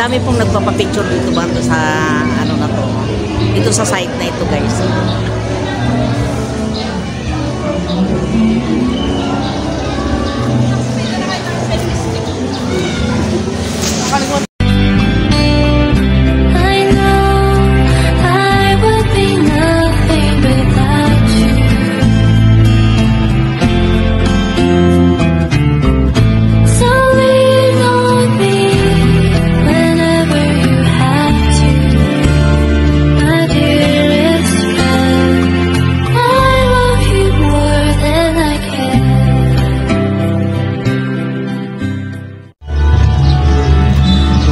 dami pong nagpapapicture dito ba sa ano na to. Dito sa site na ito, guys.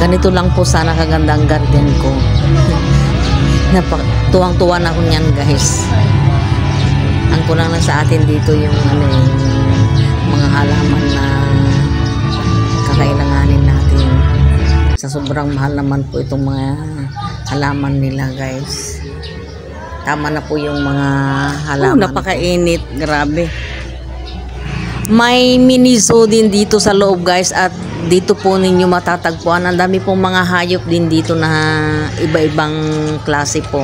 Ganito lang po sana kaganda ang garden ko. Tuwang-tuwa na ako niyan, guys. Ang kulang lang sa atin dito yung ano, mga halaman na kakailanganin natin. Sa sobrang mahal naman po itong mga halaman nila, guys. Tama na po yung mga halaman. Napakainit, grabe. May mini zoo din dito sa loob, guys, at dito po ninyo matatagpuan. Ang dami pong mga hayop din dito na iba-ibang klase po.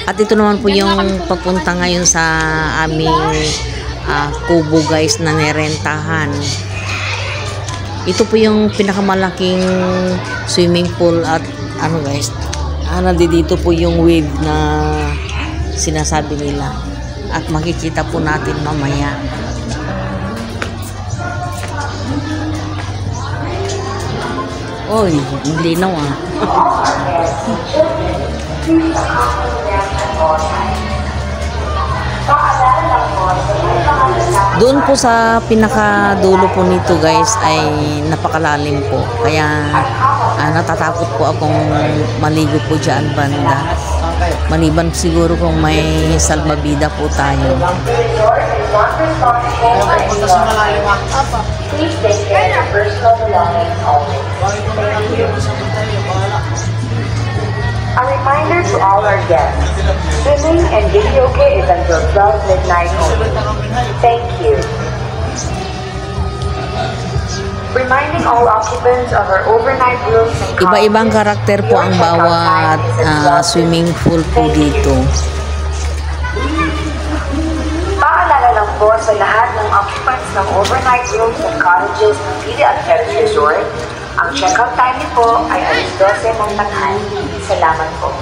At ito naman po yung papunta ngayon sa aming kubo, guys, na nirentahan. Ito po yung pinakamalaking swimming pool at ano, guys, nandito po yung wave na sinasabi nila. At makikita po natin mamaya. Oy, hindi na Doon po sa pinakadulo po nito, guys, ay napakalalim po. Kaya natatakot po akong maligo po dyan banda. Maliban siguro kung may salbabida po tayo. Please take care of your personal belongings always. Thank you. A reminder to all our guests, swimming and videoke is until 12 midnight only. Thank you. Reminding all occupants of our overnight rooms and iba-ibang karakter po ang bawat swimming pool po dito. Paalala lang po sa lahat ng occupants ng overnight rooms and cottages ng Pili Adventures Resort, ang check-out time niyo po ay alas 12 ng tanghali. Salamat po.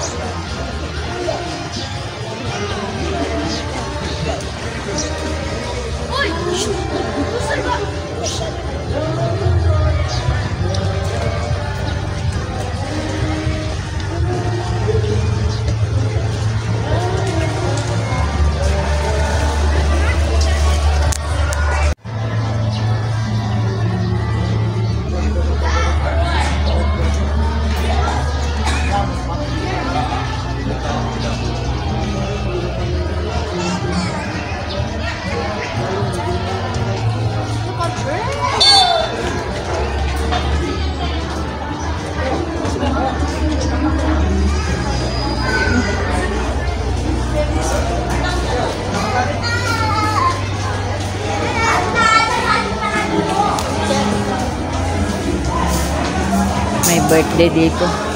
May birthday dito.